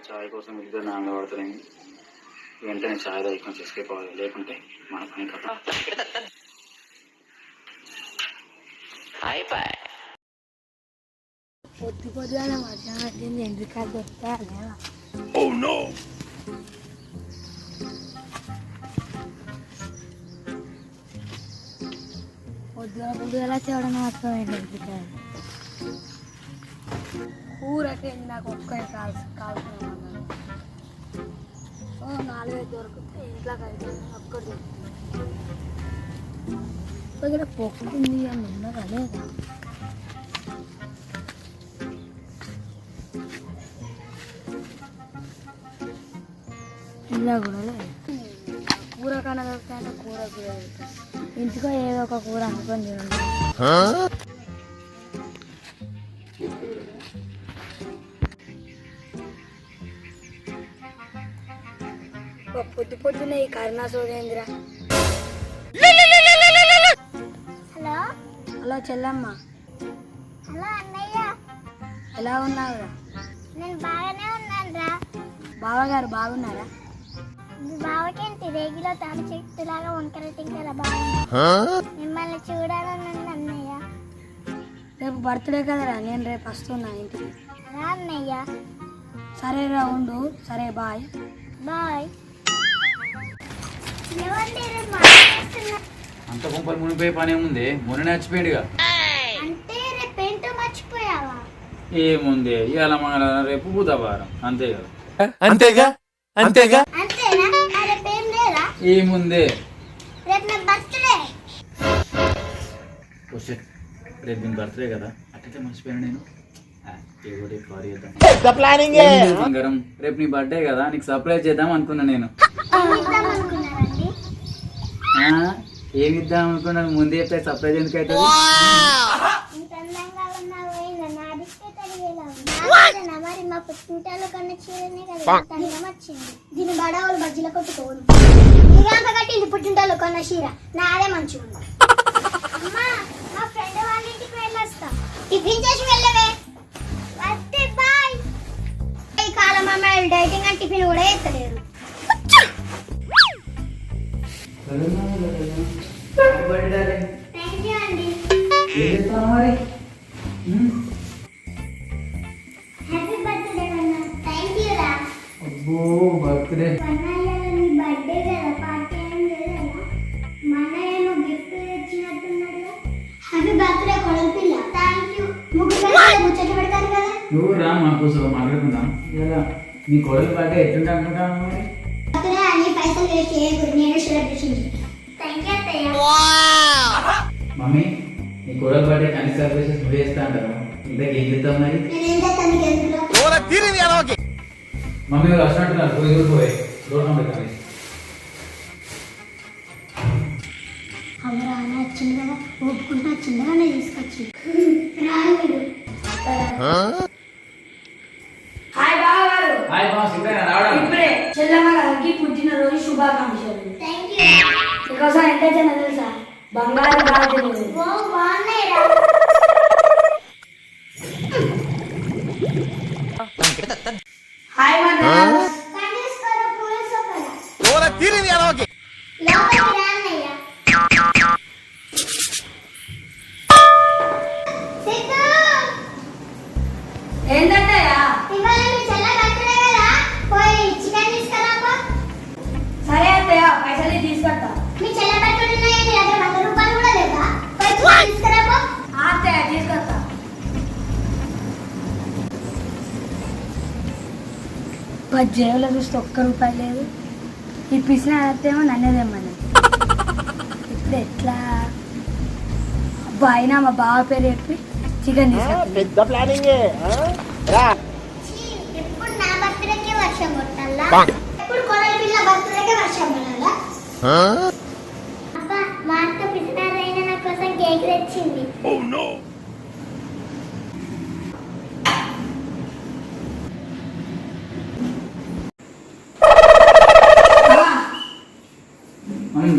చాయ్ కోసం ఇద్దరు నాన్న పడుతున్నాయి. వెంటనే చాయ్ తాగి చేసుకెళ్ళిపోవాలి, లేకుంటే మన పని కథ. పొద్దు పొద్దున మధ్యాహ్నం ఎందుకు దొరుకుతా పొద్దుగల చేయడం మాత్రం ఎందుకు ఊరకే నాకు ఒక్క కాల్సిన 4 దొరికితే ఇంట్లోకి అయితే ఒక్కటి దగ్గర పొక్కుంది అని ఉన్నదా లేదా ఇలా కూడా లేదు. కూర కన్నా దొరుకుతాయంటే కూర కూడా దొరుకుతాయి. ఇంటికో ఏదో ఒక కూర అనుకొని తినండి. పొద్దు పొద్దున ఈ కరుణా సోదేంద్ర. హలో హలో చెల్లమ్మ. హలో అన్నయ్య, ఎలా ఉన్నావురా? నేను బాగానే ఉన్నాను రా. బావగారు బాగున్నారా? బావకేంటి రేగిలో తాను చెట్టులాగా వంకర టింకర బాగుంది. మిమ్మల్ని చూడాలని అన్నయ్య. రేపు బర్త్డే కదరా, నేను రేపు వస్తున్నా ఇంటికి. రా అన్నయ్య. సరేరా ఉండు. సరే బాయ్. బాయ్. అంత గుంపలు మునిపోయి పని ఏముంది? మొన్న నచ్చిపోయిందిగా. అంటే రేపేంటో మర్చిపోయావా? ఏముంది, ఇవాళ మంగళవారం, రేపు బుధవారం, అంతే కదా. అంతేగా అంతేగా అంతేనా? రేపేం లేదా? ఏముంది, రేపు నా బర్త్డే. రేపు దీని బర్త్డే కదా, అట్లయితే మర్చిపోయాను నేను. బంగారం, రేపు నీ బర్త్డే కదా, నీకు సర్ప్రైజ్ చేద్దాం అనుకున్నా నేను. ఏమి ఇద్దాం అనుకున్నాను, ముందే చెప్తే సర్ప్రైజ్ ఎందుకు అవుతుంది? దీని బడావులు బజ్జీల కొట్టుకోను. ఇదంతా కట్టింది పుట్టింటాలో కొన్న చీర నాదే మంచిగా ఉంది. అమ్మా, మా ఫ్రెండ్ వాళ్ళ ఇంటికి వెళ్ళొస్తా. టిఫిన్ చేసి వెళ్ళవే. వస్తే బాయ్. ఈ కాలం అమ్మాయిలు డైటింగ్ అని టిఫిన్ కూడా ఎత్తలేరు. థ్యాంక్ యూ అండి. హ్యాపీ బర్త్డే అన్న. థ్యాంక్ యూ రా. అబ్బో బర్త్డే. నీ బర్త్డే కదా, పార్టీ ఏం లేదా? మన ఏమో గిఫ్ట్ తెచ్చినట్టున్నాడు. హ్యాపీ బర్త్డే కొడల పిల్ల. Thank you. ముచ్చట పెడతాను కదా. నువ్వు రా, మాకోసం మాట్లాడుకుందాం. నీ కొడలు బర్త్డే ఎట్లుంటే అనుకుంటావు మరి? బర్త్డే అని పైసలు వేస్ట్ చేయకూడదు, నేను సెలబ్రేషన్ చేస్తాను. థ్యాంక్ యూ అత్తయ్య. మమ్మీ, నీ కొడలు బర్త్డే కనీస సెలబ్రేషన్ నువ్వు చేస్తా అంటారు. ఇంతకు ఏం చేస్తావు మరి? నేనేం చేస్తాను నీకు ఎందులో? మమ్మీ వాళ్ళు వస్తున్నట్టున్నారు, పోయి పోయి దూరం పెట్టాలి. అవరా అని వచ్చింది కదా, ఒప్పుకుంటూ వచ్చింది కదా, నేను తీసుకొచ్చి రాడు. హాయ్ బావగారు. హాయ్ బాస్, ఇప్పుడేనా రావడం? ఇప్పుడే చెల్లమ్మ గారికి పుట్టినరోజు శుభాకాంక్షలు. Thank you. మీకోసం ఎంత చిన్న తెలుసా? బంగారం గాజులు. ఓ బాగున్నాయి రా. Hi mother. కండిస్కర పూల సోపల. ఓరా తీరిని అలాగే లోపలికి రా అన్నయ్య. సిద్ధు, ఏంటంటయ్యా? ఇవాళ మీ చెల్ల బర్త్డే కదా, పోయి చికెన్ తీసుకురాపో. సరే అత్తయ్య, పైసలు తీసుకొస్తా. మీ చెల్ల బర్త్డే ఉన్నాయి, మీ దగ్గర 100 రూపాయలు కూడా లేవా? పోయి చికెన్ తీసుకురాపో. అత్తయ్య తీసుకొస్తా. జేబులో చూస్తే ఒక్క రూపాయి లేదు. ఈ పిసిన అత్తేమో నన్నేదేమని. ఇప్పుడు ఎట్లా? అబ్బా, అయినా మా బావ పేరు చెప్పి చికెన్ తీసుకొస్తా. పెద్ద ప్లానింగ్ రా. ఛీ, ఎప్పుడు నా బర్త్డేకే వర్షం కొట్టాలా? ఎప్పుడు కొడల పిల్ల బర్త్డేకే వర్షం పడాలా? అబ్బా, మా అత్త పిసినారైన నా కోసం కేక్ తెచ్చింది.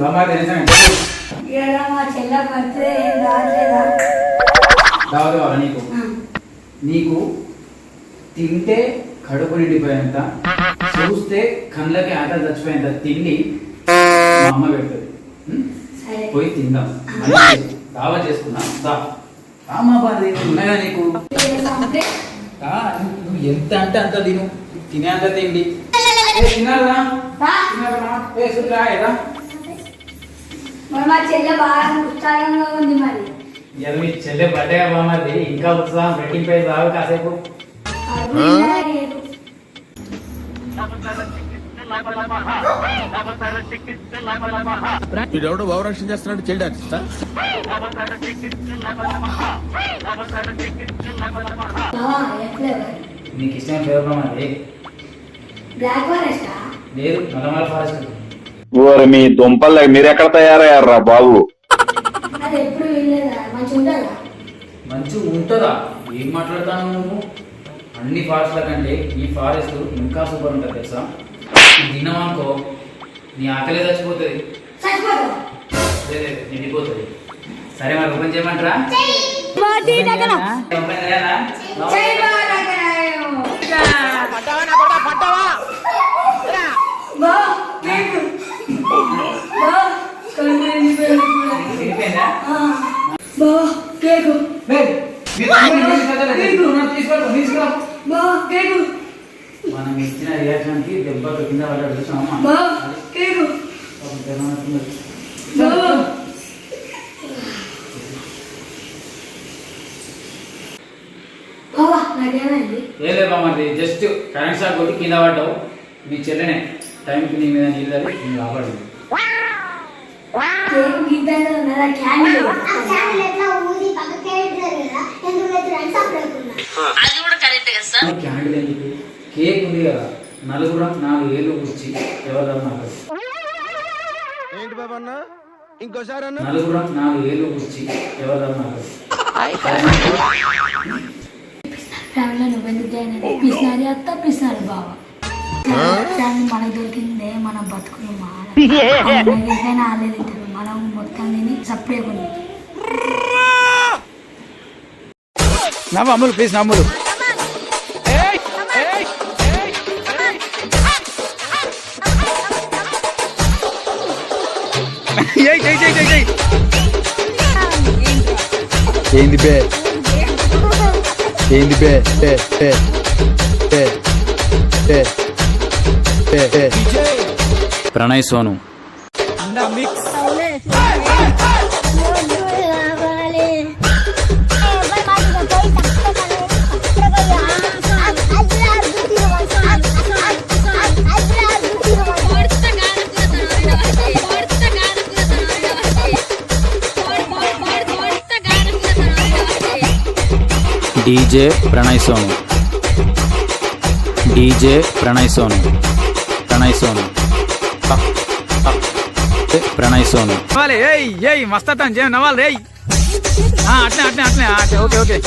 బాబా తెలుసా? ఇలా మా చెల్ల బర్త్డే ఏం రాలేదా? దావదు కావాలా నీకు? నీకు తింటే కడుపు నిండిపోయేంత, చూస్తే కళ్ళకి ఆట చచ్చిపోయేంత తిండి మా అమ్మ పెడుతుంది. సరే. పోయి తిందాం. దావా చేసుకుందాం. అమ్మ బాధ ఉన్నాయా నీకు? నువ్వు ఎంత అంటే అంత తిను, తినేంత తిండి. తినాలా? ఏదా మరి మా చెల్లె బాగా ఉత్సాహంగా ఉంది. మరి ఇలా మీ చెల్లె బర్త్డే బామ్మది, ఇంకా ఉత్సాహం రెట్టింపై రావు కాసేపు. అరుణ్ ఇలా లేదు. వీడెవడో భావరక్షణ చేస్తున్నాడు, చైల్డ్ ఆర్టిస్టా? బావా, ఏ ఫ్లేవర్? నీకు ఇష్టమైన ఫ్లేవర్ బామ్మది? బ్లాక్ ఫారెస్టా? లేదు, నల్లమల ఫారెస్ట్. ఓరి మీ దుంపలు మీరెక్కడ తయారయ్యారా బాబు? అది ఎప్పుడు వినలేదా? మంచిగా ఉంటుందా? మంచిగా ఉంటుందా? ఏం మాట్లాడతాను నువ్వు? అన్ని ఫారెస్ట్ల కంటే ఈ ఫారెస్ట్ ఇంకా సూపర్ ఉంటుంది తెలుసా? ఇది తిన్నామనుకో నీ ఆకలే చచ్చిపోతుంది. చచ్చిపోతా. లేదు, నిండిపోతుంది. సరే, మరి ఓపెన్ చేయమంటారా? బాటి నగన. ఓపెన్ చేయాలా? జై బాలకరాయో. బా, కేకు. బా, కన్నేని పేరు కూడా. తినిపోయిందా? బా, కేకు. లేదు, మీరు తీసుకురా. బా, కేకు. మనం ఇచ్చిన రియాక్షన్కి దెబ్బకి కింద పడ్డాడు చూసామా? బా, కేకు. బా. బావా, నాకేమైంది? ఏ లేదు బామ్మది, జస్ట్ కరెంట్ షాక్ కొట్టి కింద పడ్డావు. మీ చెల్లెనే టైంకి నీ మీద నీళ్ళు నేను కాపాడింది. కేకు గిద్దాలో ఉన్నదా? క్యాండిల్. ఆ క్యాండిల్ ఎట్లా ఊది పక్కకే ఇట్లేదు కదా, ఎందుకు ఎత్తురని సపరేకున్నా. క్యాండిల్ ఎందుకు? కేక్ ఉంది కదా, నలుగురం 4 ఏళ్ళు కూర్చి ఎవరు నాకు ఏంటి బాబా అన్న? ఇంకోసారి అన్న? నలుగురం 4 ఏళ్ళు కూర్చి ఎవరు నాకు ఫ్యామిలీలో నువ్వెందుకు జాయిన్ అయ్యి? పిసినారి అత్త, పిసినారి బావ. ఫ్యామిలీ మనకు దొరికిందే, మనం బతుకులు మాలైనా ఆలేదు. మనం మొత్తం తిని సపరేట్ ఉంది. నవ్వు అమ్ములు, ప్లీజ్ నమ్ములు. ఏంది బే? ఏంది బే? ప్రణయ్ సోను. డీజే ప్రణయ్ సోను. ప్రణయ్ సోను ప్రణయ్ సోను ఏయ్ ఏయ్ మస్త్ నవ్వాలి రేయ్ అట్నే ఓకే